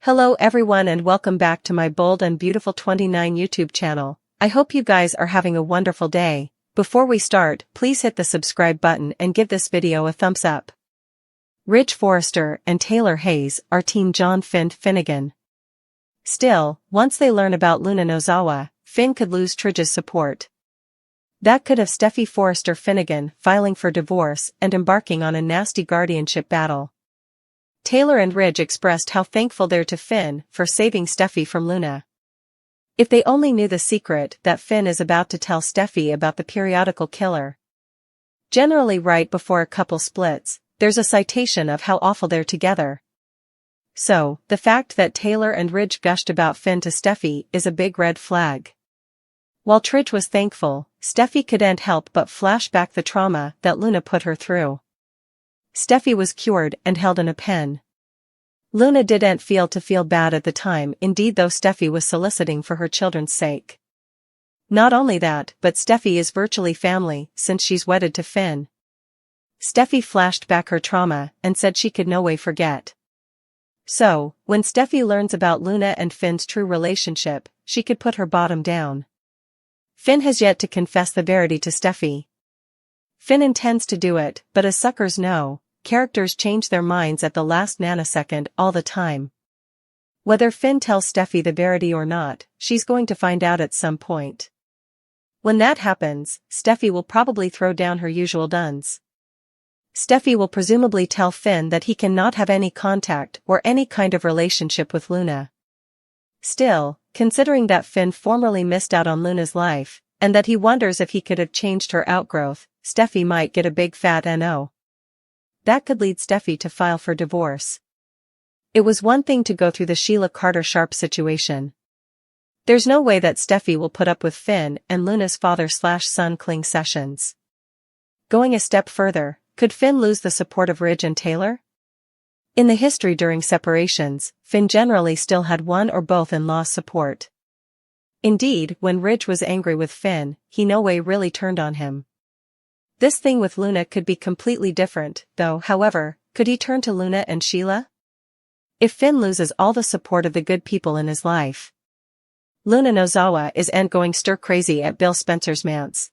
Hello everyone and welcome back to my Bold and Beautiful 29 YouTube channel. I hope you guys are having a wonderful day. Before we start, please hit the subscribe button and give this video a thumbs up. Ridge Forrester and Taylor Hayes are Team John Finn Finnegan. Still, once they learn about Luna Nozawa, Finn could lose Tridge's support. That could have Steffy Forrester Finnegan filing for divorce and embarking on a nasty guardianship battle. Taylor and Ridge expressed how thankful they're to Finn for saving Steffy from Luna. If they only knew the secret that Finn is about to tell Steffy about the periodical killer. Generally right before a couple splits, there's a citation of how awful they're together. So, the fact that Taylor and Ridge gushed about Finn to Steffy is a big red flag. While Tridge was thankful, Steffy couldn't help but flash back the trauma that Luna put her through. Steffy was cured and held in a pen. Luna didn't feel bad at the time, indeed, though Steffy was soliciting for her children's sake. Not only that, but Steffy is virtually family since she's wedded to Finn. Steffy flashed back her trauma and said she could no way forget. So, when Steffy learns about Luna and Finn's true relationship, she could put her bottom down. Finn has yet to confess the verity to Steffy. Finn intends to do it, but as suckers know, characters change their minds at the last nanosecond all the time. Whether Finn tells Steffy the verity or not, she's going to find out at some point. When that happens, Steffy will probably throw down her usual duns. Steffy will presumably tell Finn that he cannot have any contact or any kind of relationship with Luna. Still, considering that Finn formerly missed out on Luna's life, and that he wonders if he could have changed her outgrowth, Steffy might get a big fat NO. That could lead Steffy to file for divorce. It was one thing to go through the Sheila Carter-Sharp situation. There's no way that Steffy will put up with Finn and Luna's father/son cling sessions. Going a step further, could Finn lose the support of Ridge and Taylor? In the history during separations, Finn generally still had one or both in-laws' support. Indeed, when Ridge was angry with Finn, he no way really turned on him. This thing with Luna could be completely different, though. However, could he turn to Luna and Sheila? If Finn loses all the support of the good people in his life, Luna Nozawa isn't going stir-crazy at Bill Spencer's manse.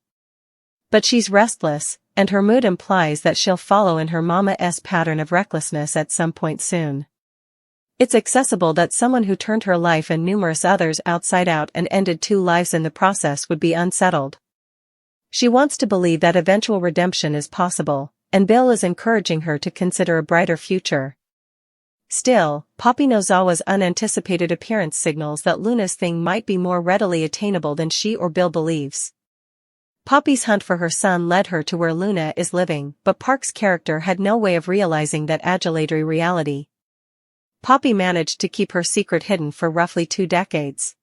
But she's restless, and her mood implies that she'll follow in her mama's pattern of recklessness at some point soon. It's accessible that someone who turned her life and numerous others outside out and ended two lives in the process would be unsettled. She wants to believe that eventual redemption is possible, and Bill is encouraging her to consider a brighter future. Still, Poppy Nozawa's unanticipated appearance signals that Luna's thing might be more readily attainable than she or Bill believes. Poppy's hunt for her son led her to where Luna is living, but Park's character had no way of realizing that adulatory reality. Poppy managed to keep her secret hidden for roughly 2 decades.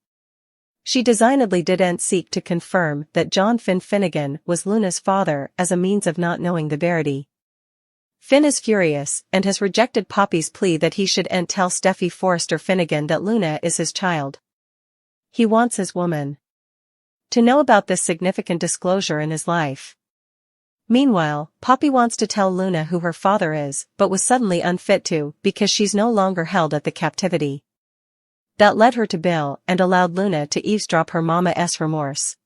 She designedly didn't seek to confirm that John Finn Finnegan was Luna's father as a means of not knowing the verity. Finn is furious and has rejected Poppy's plea that he shouldn't tell Steffy Forrester Finnegan that Luna is his child. He wants his woman to know about this significant disclosure in his life. Meanwhile, Poppy wants to tell Luna who her father is, but was suddenly unfit to because she's no longer held at the captivity. That led her to Bill and allowed Luna to eavesdrop her mama's remorse.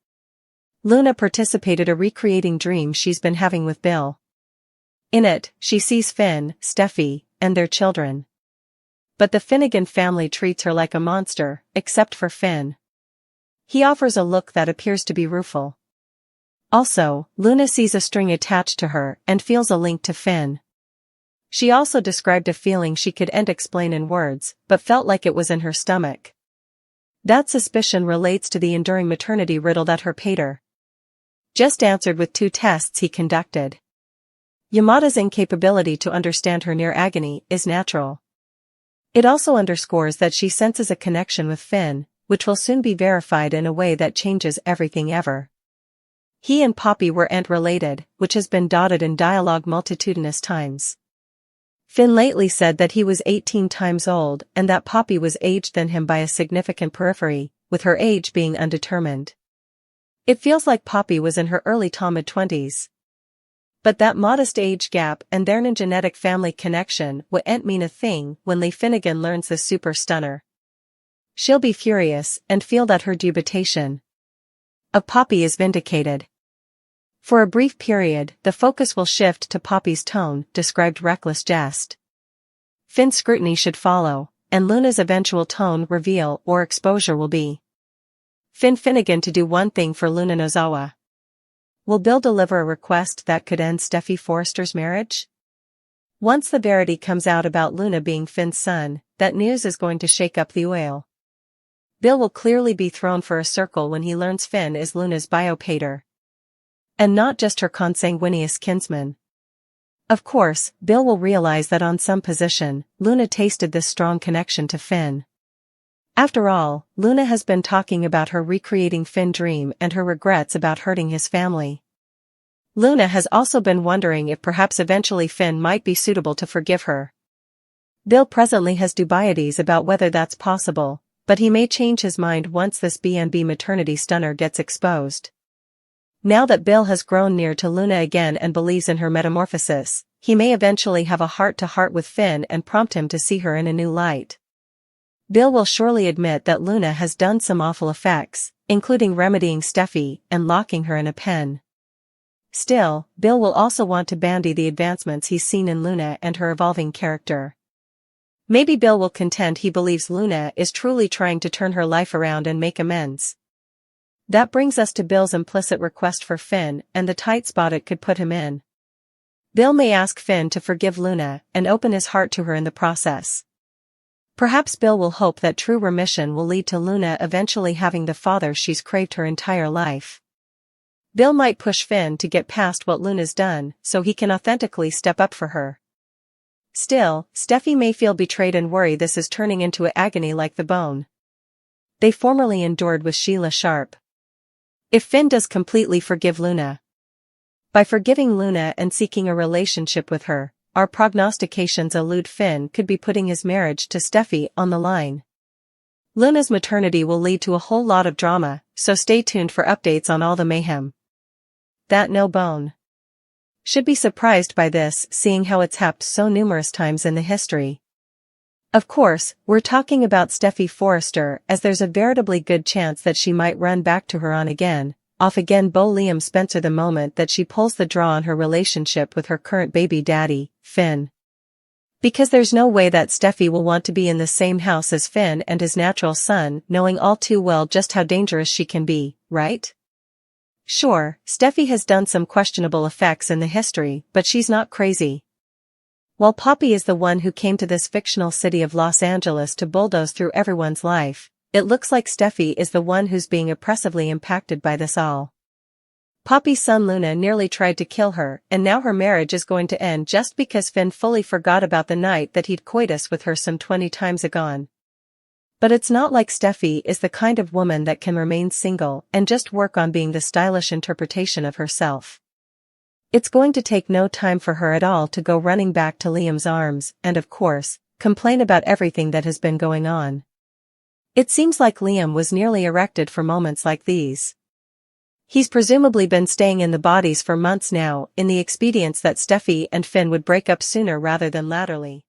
Luna participated in recreating dreams she's been having with Bill. In it, she sees Finn, Steffy, and their children. But the Finnegan family treats her like a monster, except for Finn. He offers a look that appears to be rueful. Also, Luna sees a string attached to her and feels a link to Finn. She also described a feeling she couldn't explain in words, but felt like it was in her stomach. That suspicion relates to the enduring maternity riddle that her pater just answered with 2 tests he conducted. Yamada's incapability to understand her near agony is natural. It also underscores that she senses a connection with Finn, which will soon be verified in a way that changes everything ever. He and Poppy weren't related, which has been dotted in dialogue multitudinous times. Finn lately said that he was 18 times old and that Poppy was aged than him by a significant periphery, with her age being undetermined. It feels like Poppy was in her early to mid-20s. But that modest age gap and their genetic family connection won't mean a thing when Lee Finnegan learns this super stunner. She'll be furious and feel that her dubitation of Poppy is vindicated. For a brief period, the focus will shift to Poppy's tone, described reckless jest. Finn's scrutiny should follow, and Luna's eventual tone reveal or exposure will be Finn Finnegan to do one thing for Luna Nozawa. Will Bill deliver a request that could end Steffy Forrester's marriage? Once the verity comes out about Luna being Finn's son, that news is going to shake up the oil. Bill will clearly be thrown for a circle when he learns Finn is Luna's biopater, and not just her consanguineous kinsman. Of course, Bill will realize that on some position, Luna tasted this strong connection to Finn. After all, Luna has been talking about her recreating Finn dream and her regrets about hurting his family. Luna has also been wondering if perhaps eventually Finn might be suitable to forgive her. Bill presently has dubieties about whether that's possible, but he may change his mind once this B&B maternity stunner gets exposed. Now that Bill has grown near to Luna again and believes in her metamorphosis, he may eventually have a heart-to-heart with Finn and prompt him to see her in a new light. Bill will surely admit that Luna has done some awful effects, including remedying Steffy and locking her in a pen. Still, Bill will also want to bandy the advancements he's seen in Luna and her evolving character. Maybe Bill will contend he believes Luna is truly trying to turn her life around and make amends. That brings us to Bill's implicit request for Finn and the tight spot it could put him in. Bill may ask Finn to forgive Luna and open his heart to her in the process. Perhaps Bill will hope that true remission will lead to Luna eventually having the father she's craved her entire life. Bill might push Finn to get past what Luna's done so he can authentically step up for her. Still, Steffy may feel betrayed and worry this is turning into an agony like the bone they formerly endured with Sheila Sharp. If Finn does completely forgive Luna, by forgiving Luna and seeking a relationship with her, our prognostications allude Finn could be putting his marriage to Steffy on the line. Luna's maternity will lead to a whole lot of drama, so stay tuned for updates on all the mayhem. That no bone should be surprised by this, seeing how it's happened so numerous times in the history. Of course, we're talking about Steffy Forrester, as there's a veritably good chance that she might run back to her on again, off again Bo Liam Spencer the moment that she pulls the draw on her relationship with her current baby daddy, Finn. Because there's no way that Steffy will want to be in the same house as Finn and his natural son, knowing all too well just how dangerous she can be, right? Sure, Steffy has done some questionable effects in the history, but she's not crazy. While Poppy is the one who came to this fictional city of Los Angeles to bulldoze through everyone's life, it looks like Steffy is the one who's being oppressively impacted by this all. Poppy's son Luna nearly tried to kill her, and now her marriage is going to end just because Finn fully forgot about the night that he'd coitus with her some 20 times agone. But it's not like Steffy is the kind of woman that can remain single and just work on being the stylish interpretation of herself. It's going to take no time for her at all to go running back to Liam's arms and, of course, complain about everything that has been going on. It seems like Liam was nearly erected for moments like these. He's presumably been staying in the bodies for months now, in the expedience that Steffy and Finn would break up sooner rather than laterally.